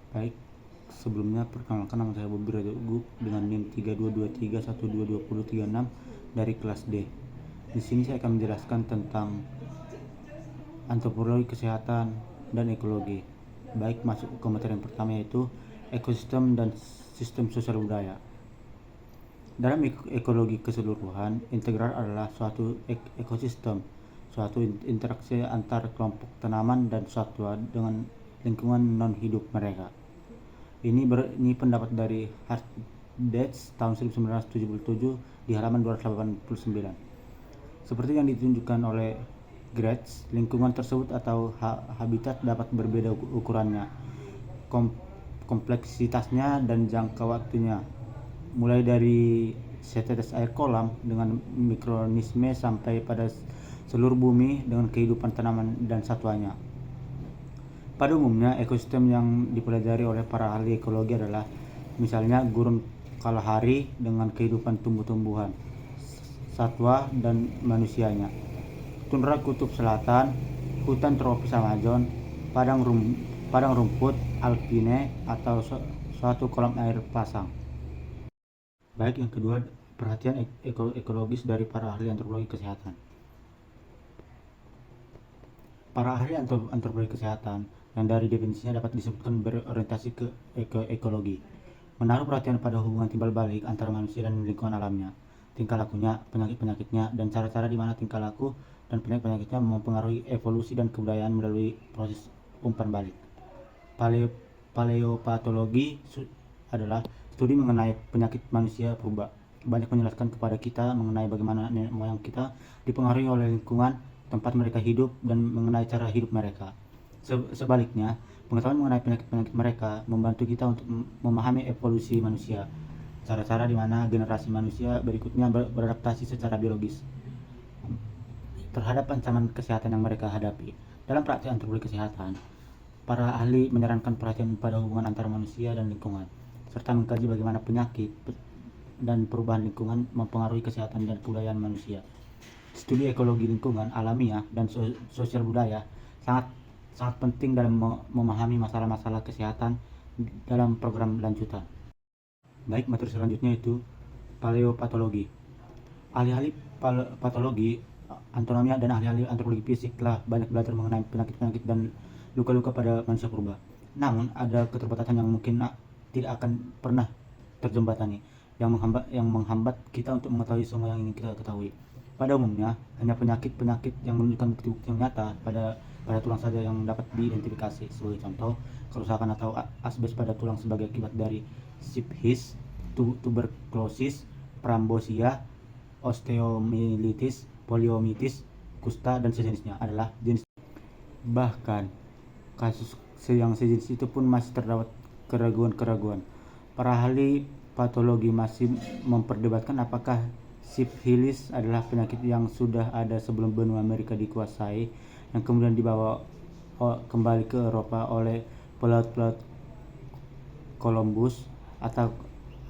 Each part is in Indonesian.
Baik, sebelumnya perkenalkan nama saya Bobi Rajagub dengan NIM 3223122036 dari kelas D. Di sini saya akan menjelaskan tentang antropologi kesehatan dan ekologi. Baik, masuk ke materi yang pertama, yaitu ekosistem dan sistem sosial budaya. Dalam ekologi keseluruhan, integral adalah suatu ekosistem, suatu interaksi antar kelompok tanaman dan satwa dengan lingkungan non-hidup mereka. Ini pendapat dari Hartditz tahun 1977 di halaman 289. Seperti yang ditunjukkan oleh Gretz, lingkungan tersebut atau habitat dapat berbeda ukurannya, kompleksitasnya, dan jangka waktunya, mulai dari setetes air kolam dengan mikroorganisme sampai pada seluruh bumi dengan kehidupan tanaman dan satwanya. Pada umumnya, ekosistem yang dipelajari oleh para ahli ekologi adalah misalnya gurun Kalahari dengan kehidupan tumbuh-tumbuhan, satwa, dan manusianya, tundra kutub selatan, hutan tropis Amazon, padang rumput alpine, atau suatu kolam air pasang. Baik, yang kedua, perhatian ekologis dari para ahli antropologi kesehatan. Para ahli antropologi kesehatan yang dari definisinya dapat disebutkan berorientasi ke ekologi, menaruh perhatian pada hubungan timbal balik antara manusia dan lingkungan alamnya, tingkah lakunya, penyakit-penyakitnya, dan cara-cara di mana tingkah laku dan penyakit-penyakitnya mempengaruhi evolusi dan kebudayaan melalui proses umpan balik. Paleopatologi adalah studi mengenai penyakit manusia purba. Banyak menjelaskan kepada kita mengenai bagaimana nenek moyang kita dipengaruhi oleh lingkungan tempat mereka hidup dan mengenai cara hidup mereka. Sebaliknya, pengetahuan mengenai penyakit-penyakit mereka membantu kita untuk memahami evolusi manusia, cara-cara di mana generasi manusia berikutnya beradaptasi secara biologis terhadap ancaman kesehatan yang mereka hadapi. Dalam praktik antropologi kesehatan, para ahli menyarankan perhatian pada hubungan antara manusia dan lingkungan, serta mengkaji bagaimana penyakit dan perubahan lingkungan mempengaruhi kesehatan dan kebudayaan manusia. Studi ekologi lingkungan alamiah dan sosial budaya sangat penting dalam memahami masalah-masalah kesehatan dalam program lanjutan. Baik, materi selanjutnya itu paleopatologi. Ahli-ahli patologi, anatomia, dan ahli-ahli antropologi fisik telah banyak belajar mengenai penyakit-penyakit dan luka-luka pada manusia purba. Namun, ada keterbatasan yang mungkin tidak akan pernah terjembatani, yang menghambat kita untuk mengetahui semua yang ingin kita ketahui. Pada umumnya, hanya penyakit-penyakit yang menunjukkan bukti-bukti yang nyata pada tulang saja yang dapat diidentifikasi. Sebagai contoh, kerusakan atau asbes pada tulang sebagai akibat dari syphilis, tuberkulosis, prambosia, osteomyelitis, poliomielitis, kusta, dan sejenisnya adalah jenis. Bahkan, kasus yang sejenis itu pun masih terdapat keraguan-keraguan. Para ahli patologi masih memperdebatkan apakah syphilis adalah penyakit yang sudah ada sebelum benua Amerika dikuasai, yang kemudian dibawa kembali ke Eropa oleh pelaut-pelaut Columbus,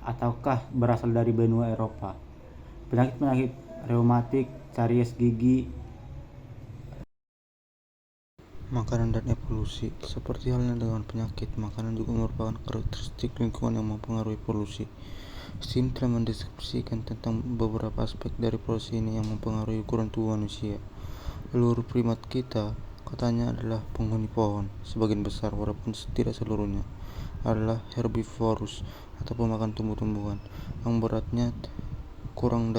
ataukah berasal dari benua Eropa. Penyakit-penyakit reumatik, karies gigi, makanan, dan evolusi. Seperti halnya dengan penyakit, makanan juga merupakan karakteristik lingkungan yang mempengaruhi evolusi. Sini telah mendeskripsikan tentang beberapa aspek dari proses ini yang mempengaruhi ukuran tubuh manusia. Seluruh primat kita, katanya, adalah penghuni pohon. Sebagian besar, walaupun tidak seluruhnya, adalah herbivorous atau pemakan tumbuh-tumbuhan yang beratnya kurang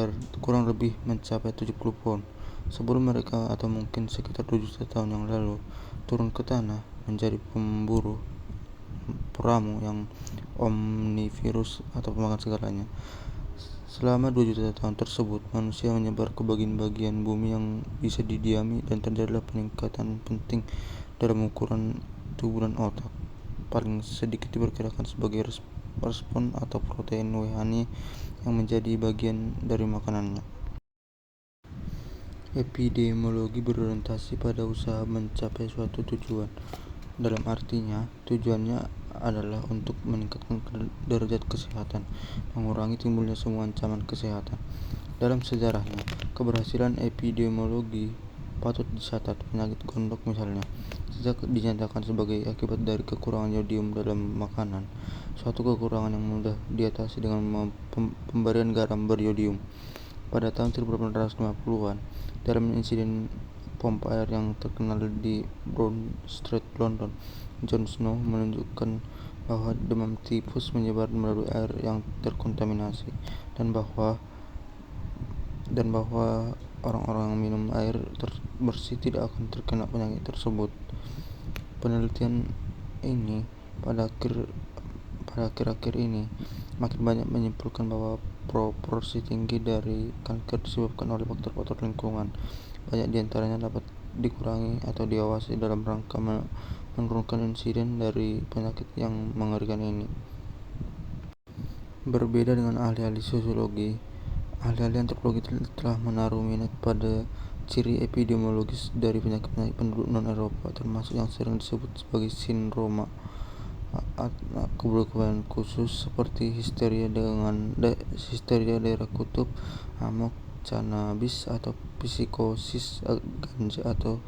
lebih mencapai 70 pound. Sebelum mereka, atau mungkin sekitar 2 juta tahun yang lalu, turun ke tanah menjadi pemburu peramu yang omnivorous atau pemakan segalanya. Selama 2 juta tahun tersebut, manusia menyebar ke bagian-bagian bumi yang bisa didiami, dan terjadilah peningkatan penting dalam ukuran tubuh dan otak. Paling sedikit diperkirakan sebagai respon atau protein whey yang menjadi bagian dari makanannya. Epidemiologi berorientasi pada usaha mencapai suatu tujuan. Dalam artinya, tujuannya adalah untuk meningkatkan derajat kesehatan, mengurangi timbulnya semua ancaman kesehatan. Dalam sejarahnya, keberhasilan epidemiologi patut dicatat. Penyakit gondok misalnya, sejak dinyatakan sebagai akibat dari kekurangan yodium dalam makanan, suatu kekurangan yang mudah diatasi dengan pemberian garam beryodium. Pada tahun 1850-an, dalam insiden pompa air yang terkenal di Broad Street, London, John Snow menunjukkan bahwa demam tipus menyebar melalui air yang terkontaminasi dan bahwa orang-orang yang minum air bersih tidak akan terkena penyakit tersebut. Penelitian ini pada akhir-akhir ini makin banyak menyimpulkan bahwa proporsi tinggi dari kanker disebabkan oleh faktor-faktor lingkungan. Banyak diantaranya dapat dikurangi atau diawasi dalam rangka menurunkan insiden dari penyakit yang mengerikan ini. Berbeda dengan ahli-ahli sosiologi, ahli-ahli antropologi telah menaruh minat pada ciri epidemiologis dari penyakit-penyakit penduduk non-Eropa, termasuk yang sering disebut sebagai sindroma, kebutuhan khusus seperti histeria daerah kutub, amok, cannabis atau psikosis ganja, atau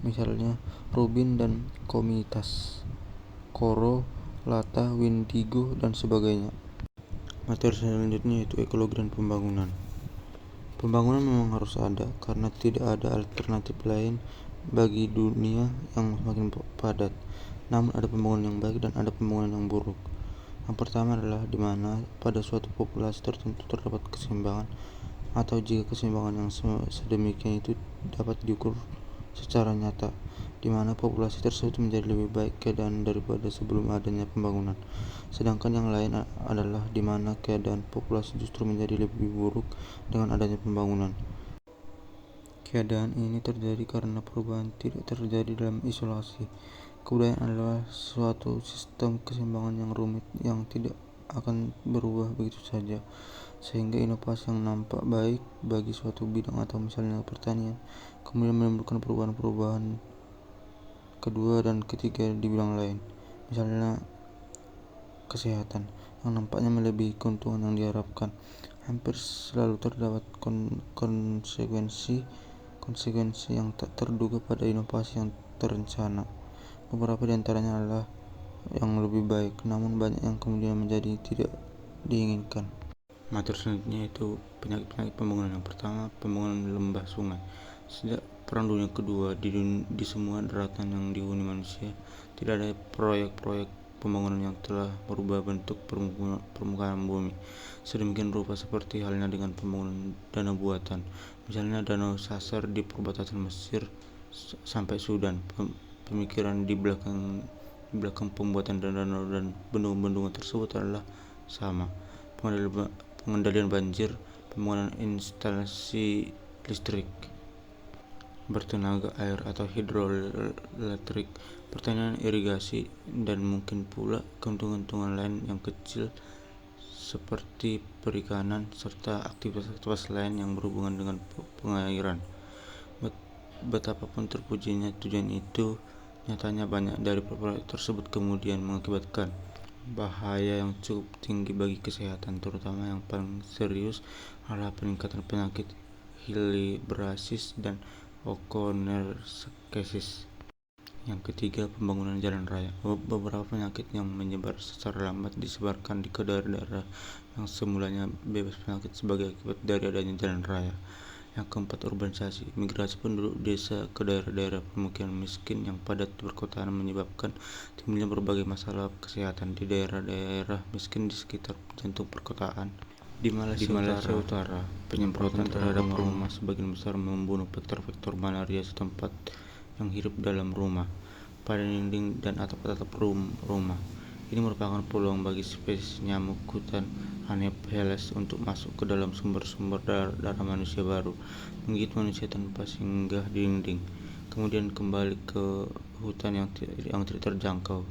misalnya Rubin dan komitas, Koro, Lata, Windigo, dan sebagainya. Materi selanjutnya yaitu ekologi dan pembangunan. Pembangunan memang harus ada karena tidak ada alternatif lain bagi dunia yang semakin padat. Namun ada pembangunan yang baik dan ada pembangunan yang buruk. Yang pertama adalah di mana pada suatu populasi tertentu terdapat keseimbangan, atau jika keseimbangan yang sedemikian itu dapat diukur secara nyata, di mana populasi tersebut menjadi lebih baik keadaan daripada sebelum adanya pembangunan. Sedangkan yang lain adalah di mana keadaan populasi justru menjadi lebih buruk dengan adanya pembangunan. Keadaan ini terjadi karena perubahan tidak terjadi dalam isolasi. Kebudayaan adalah suatu sistem keseimbangan yang rumit yang tidak akan berubah begitu saja, sehingga inovasi yang nampak baik bagi suatu bidang atau misalnya pertanian kemudian menimbulkan perubahan-perubahan kedua dan ketiga di bidang lain, misalnya kesehatan, yang nampaknya melebihi keuntungan yang diharapkan. Hampir selalu terdapat konsekuensi yang tak terduga pada inovasi yang terencana. Beberapa di antaranya adalah yang lebih baik, namun banyak yang kemudian menjadi tidak diinginkan. Materi selanjutnya yaitu penyakit pembangunan. Yang pertama, pembangunan lembah sungai. Sejak Perang Dunia Kedua, di semua daratan yang dihuni manusia, tidak ada proyek-proyek pembangunan yang telah merubah bentuk permukaan bumi sedemikian rupa seperti halnya dengan pembangunan danau buatan, misalnya Danau Sasar di perbatasan Mesir sampai Sudan. Pemikiran di belakang pembuatan danau dan bendungan-bendungan tersebut adalah sama: pengendalian banjir, pembangunan instalasi listrik bertenaga air atau hidroelektrik, pertanian, irigasi, dan mungkin pula keuntungan-keuntungan lain yang kecil seperti perikanan serta aktivitas lain yang berhubungan dengan pengairan. Betapapun terpujinya tujuan itu, nyatanya banyak dari proyek tersebut kemudian mengakibatkan bahaya yang cukup tinggi bagi kesehatan, terutama yang paling serius adalah peningkatan penyakit Hilibriasis dan Okonocerciasis. Yang ketiga, pembangunan jalan raya. Beberapa penyakit yang menyebar secara lambat disebarkan ke daerah-daerah yang semulanya bebas penyakit sebagai akibat dari adanya jalan raya. Yang keempat, urbanisasi. Migrasi penduduk desa ke daerah-daerah permukiman miskin yang padat perkotaan menyebabkan timbulnya berbagai masalah kesehatan di daerah-daerah miskin di sekitar jantung perkotaan. Di Malaysia Utara, penyemprotan terhadap rumah sebagian besar membunuh vektor-vektor malaria setempat yang hidup dalam rumah, pada dinding dan atap-atap rumah. Ini merupakan peluang bagi spesies nyamuk hutan Anopheles untuk masuk ke dalam sumber-sumber darah manusia baru, menggigit manusia tanpa singgah di dinding, kemudian kembali ke hutan yang tidak terjangkau.